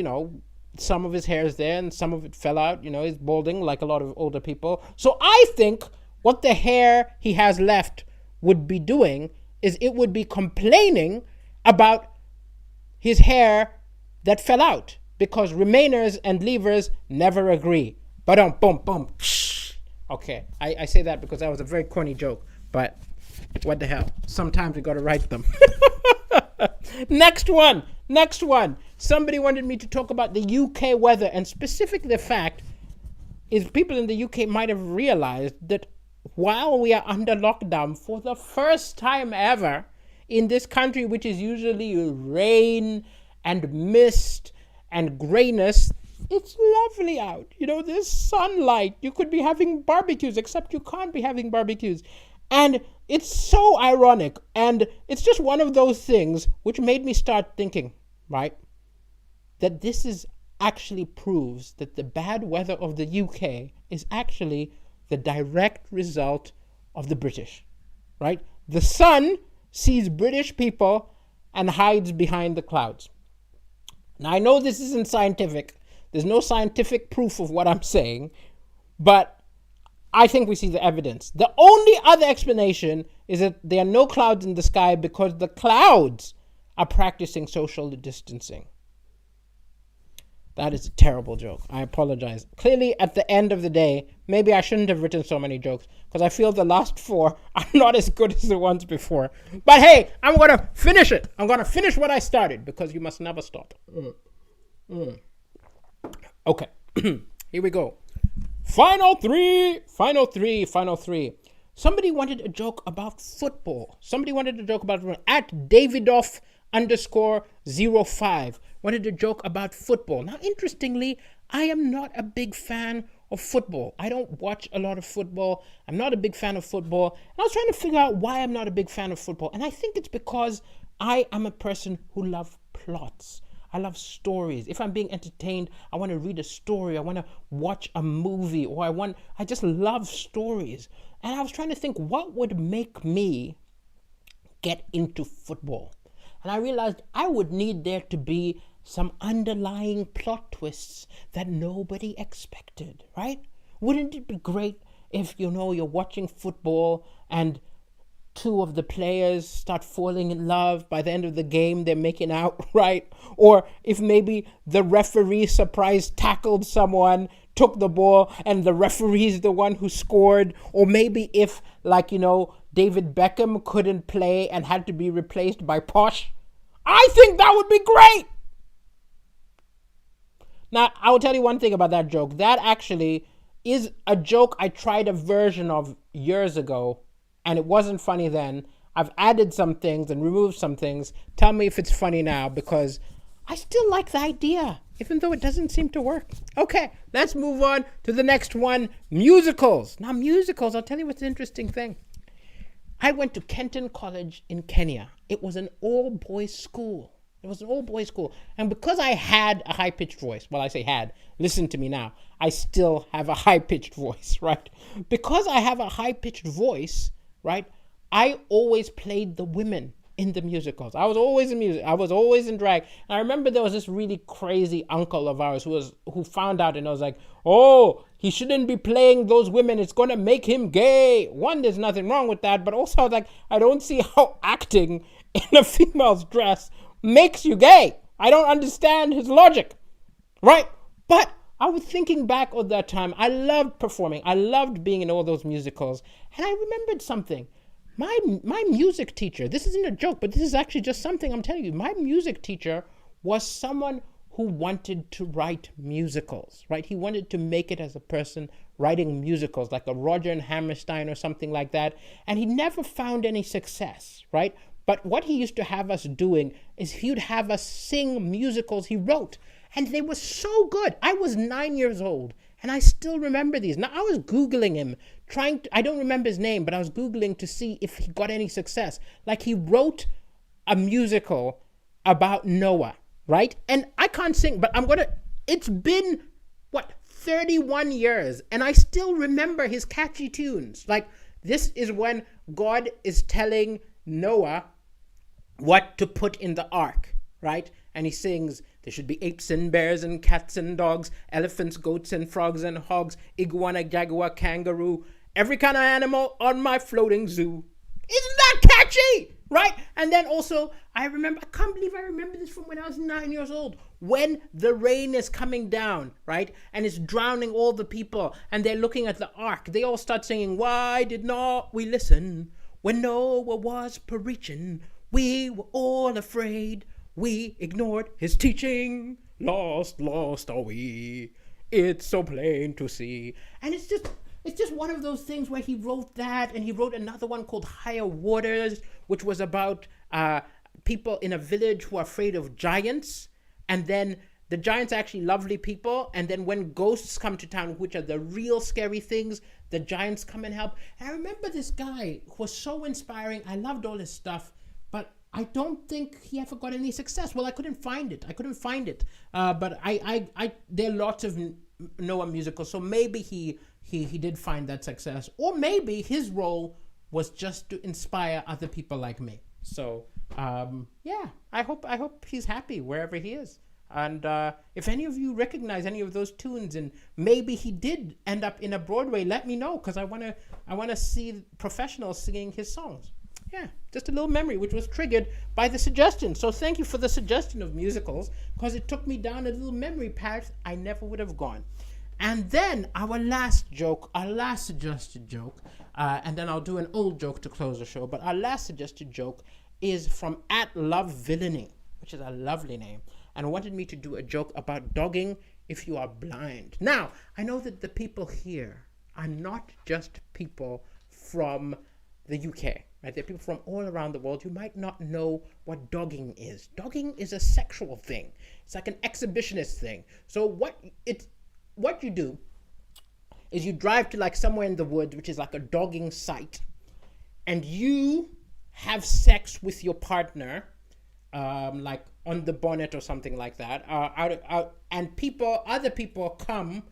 some of his hair is there and some of it fell out. He's balding like a lot of older people. So I think what the hair he has left would be doing is it would be complaining about his hair that fell out because Remainers and Leavers never agree. Boom. Okay, I say that because that was a very corny joke, but what the hell? Sometimes we got to write them. Next one. Somebody wanted me to talk about the UK weather, and specifically the fact is people in the UK might have realized that while we are under lockdown for the first time ever in this country, which is usually rain and mist and grayness, it's lovely out. There's sunlight. You could be having barbecues, except you can't be having barbecues. And it's so ironic. And it's just one of those things which made me start thinking, right, that this is actually proves that the bad weather of the UK is actually the direct result of the British, right? The sun sees British people and hides behind the clouds. Now, I know this isn't scientific. There's no scientific proof of what I'm saying, but I think we see the evidence. The only other explanation is that there are no clouds in the sky because the clouds are practicing social distancing. That is a terrible joke. I apologize. Clearly, at the end of the day, maybe I shouldn't have written so many jokes because I feel the last 4 are not as good as the ones before. But hey, I'm going to finish it. I'm going to finish what I started because you must never stop. Okay, here we go. Final three. Somebody wanted a joke about football. At Davidoff_05 wanted a joke about football. Now, interestingly, I am not a big fan of football. I don't watch a lot of football. I'm not a big fan of football. And I was trying to figure out why I'm not a big fan of football. And I think it's because I am a person who loves plots. I love stories. If I'm being entertained, I want to read a story. I want to watch a movie, or I just love stories. And I was trying to think what would make me get into football. And I realized I would need there to be some underlying plot twists that nobody expected, right? Wouldn't it be great if, you're watching football and 2 of the players start falling in love. By the end of the game, they're making out, right? Or if maybe the referee surprise tackled someone, took the ball, and the referee's the one who scored. Or maybe if, David Beckham couldn't play and had to be replaced by Posh. I think that would be great. Now, I will tell you one thing about that joke. That actually is a joke I tried a version of years ago, and it wasn't funny then. I've added some things and removed some things. Tell me if it's funny now, because I still like the idea, even though it doesn't seem to work. Okay, let's move on to the next one, musicals. Now, musicals, I'll tell you what's an interesting thing. I went to Kenton College in Kenya. It was an all-boys school. And because I had a high-pitched voice, well, I say had, listen to me now, I still have a high-pitched voice, right? Because I have a high-pitched voice, right, I always played the women in the musicals. I was always in music. I was always in drag. And I remember there was this really crazy uncle of ours who found out, and I was like, oh, he shouldn't be playing those women. It's going to make him gay. One, there's nothing wrong with that. But also, I was like, I don't see how acting in a female's dress makes you gay. I don't understand his logic, right? But I was thinking back on that time. I loved performing. I loved being in all those musicals. And I remembered something. My music teacher, this isn't a joke, but this is actually just something I'm telling you. My music teacher was someone who wanted to write musicals, right? He wanted to make it as a person writing musicals, like a Roger and Hammerstein or something like that. And he never found any success, right? But what he used to have us doing is he would have us sing musicals he wrote. And they were so good. I was 9 years old, and I still remember these. Now, I was Googling him, I don't remember his name, but I was Googling to see if he got any success. Like, he wrote a musical about Noah, right? And I can't sing, but it's been, 31 years, and I still remember his catchy tunes. Like, this is when God is telling Noah what to put in the ark, right? And he sings, there should be apes and bears and cats and dogs, elephants, goats and frogs and hogs, iguana, jaguar, kangaroo, every kind of animal on my floating zoo. Isn't that catchy? Right? And then also, I can't believe I remember this from when I was 9 years old. When the rain is coming down, right? And it's drowning all the people, and they're looking at the ark. They all start singing, why did not we listen when Noah was preaching? We were all afraid. We ignored his teaching. Lost are we. It's so plain to see. And it's just one of those things where he wrote that, and he wrote another one called Higher Waters, which was about people in a village who are afraid of giants. And then the giants are actually lovely people. And then when ghosts come to town, which are the real scary things, the giants come and help. And I remember this guy who was so inspiring. I loved all his stuff, but I don't think he ever got any success. Well, I couldn't find it. But there are lots of Noah musicals, so maybe he did find that success, or maybe his role was just to inspire other people like me. So yeah, I hope he's happy wherever he is. And if any of you recognize any of those tunes, and maybe he did end up in a Broadway, let me know, because I wanna see professionals singing his songs. Yeah, just a little memory, which was triggered by the suggestion. So thank you for the suggestion of musicals, because it took me down a little memory path I never would have gone. And then our last suggested joke, and then I'll do an old joke to close the show. But our last suggested joke is from @LoveVillainy, which is a lovely name, and wanted me to do a joke about dogging if you are blind. Now, I know that the people here are not just people from the UK, right? There are people from all around the world who might not know what dogging is. Dogging is a sexual thing. It's like an exhibitionist thing. So what you do is you drive to like somewhere in the woods, which is like a dogging site, and you have sex with your partner, like on the bonnet or something like that, and other people come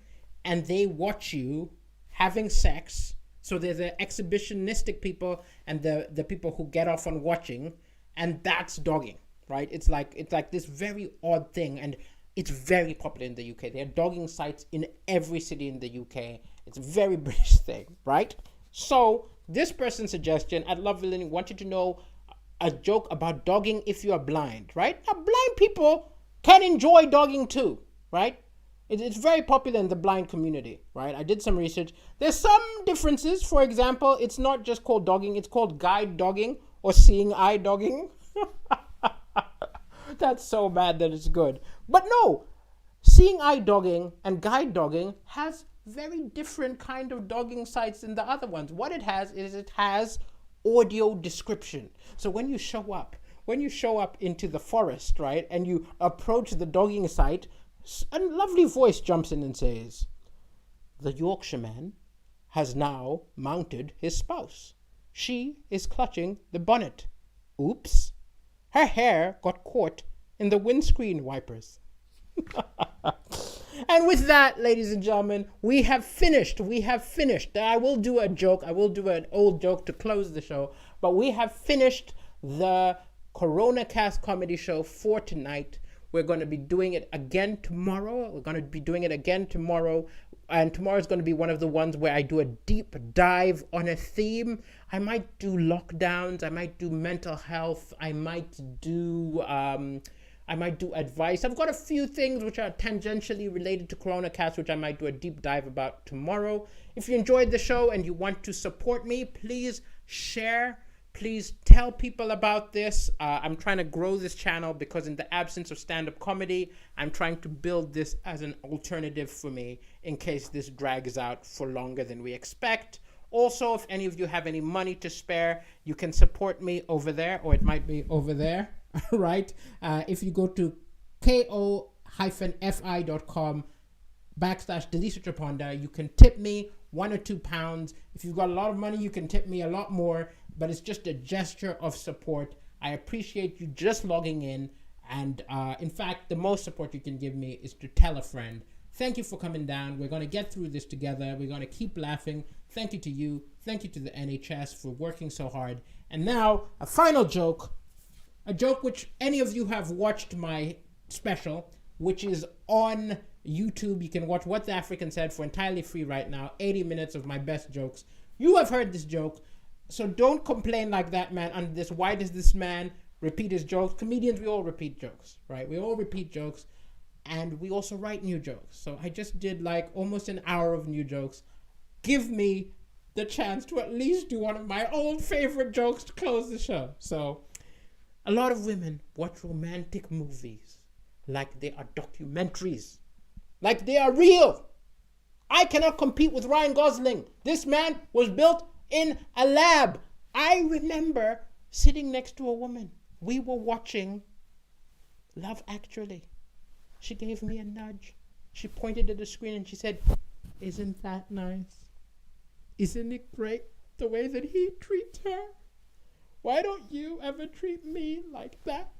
and they watch you having sex. So there's the exhibitionistic people and the people who get off on watching, and that's dogging, right? It's like this very odd thing, and it's very popular in the UK. There are dogging sites in every city in the UK. It's a very British thing, right? So this person's suggestion at @LoveVillainy wanted to know a joke about dogging if you are blind, right? Now, blind people can enjoy dogging too, right? It's very popular in the blind community, right? I did some research. There's some differences. For example, it's not just called dogging. It's called guide dogging or seeing eye dogging. That's so bad that it's good. But no, seeing eye dogging and guide dogging has very different kind of dogging sites than the other ones. What it has is it has audio description. So when you show up into the forest, right, and you approach the dogging site, a lovely voice jumps in and says, "The Yorkshireman has now mounted his spouse. She is clutching the bonnet. Oops. Her hair got caught in the windscreen wipers." And with that, ladies and gentlemen, we have finished. I will do a joke. I will do an old joke to close the show. But we have finished the Coronacast Comedy Show for tonight. We're going to be doing it again tomorrow. And tomorrow is going to be one of the ones where I do a deep dive on a theme. I might do lockdowns. I might do mental health. I might do advice. I've got a few things which are tangentially related to Coronacast, which I might do a deep dive about tomorrow. If you enjoyed the show and you want to support me, please share. Please tell people about this. I'm trying to grow this channel because in the absence of stand-up comedy, I'm trying to build this as an alternative for me in case this drags out for longer than we expect. Also, if any of you have any money to spare, you can support me over there, or it might be over there, right? If you go to ko-fi.com/Delisa you can tip me £1 or £2. If you've got a lot of money, you can tip me a lot more, but it's just a gesture of support. I appreciate you just logging in, and in fact, the most support you can give me is to tell a friend. Thank you for coming down. We're going to get through this together. We're going to keep laughing. Thank you to you. Thank you to the NHS for working so hard. And now, a final joke. A joke which any of you have watched my special, which is on YouTube. You can watch What the African Said for entirely free right now. 80 minutes of my best jokes. You have heard this joke, so don't complain like that man under this. Why does this man repeat his jokes? Comedians, we all repeat jokes, right? We all repeat jokes. And we also write new jokes. So I just did like almost an hour of new jokes. Give me the chance to at least do one of my old favorite jokes to close the show. So a lot of women watch romantic movies like they are documentaries, like they are real. I cannot compete with Ryan Gosling. This man was built in a lab. I remember sitting next to a woman. We were watching Love Actually. She gave me a nudge. She pointed at the screen and she said, "Isn't that nice? Isn't it great the way that he treats her? Why don't you ever treat me like that?"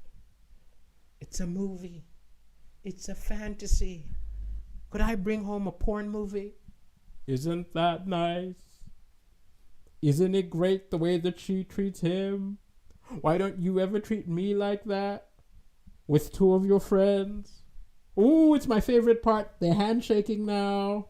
It's a movie. It's a fantasy. Could I bring home a porn movie? Isn't that nice? Isn't it great the way that she treats him? Why don't you ever treat me like that? With two of your friends? Ooh, it's my favorite part. They're handshaking now.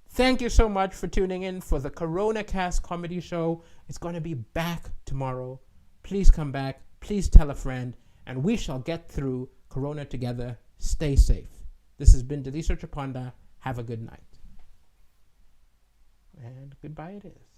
Thank you so much for tuning in for the Coronacast Comedy Show. It's going to be back tomorrow. Please come back. Please tell a friend. And we shall get through Corona together. Stay safe. This has been Delisha Chaponda. Have a good night. And goodbye it is.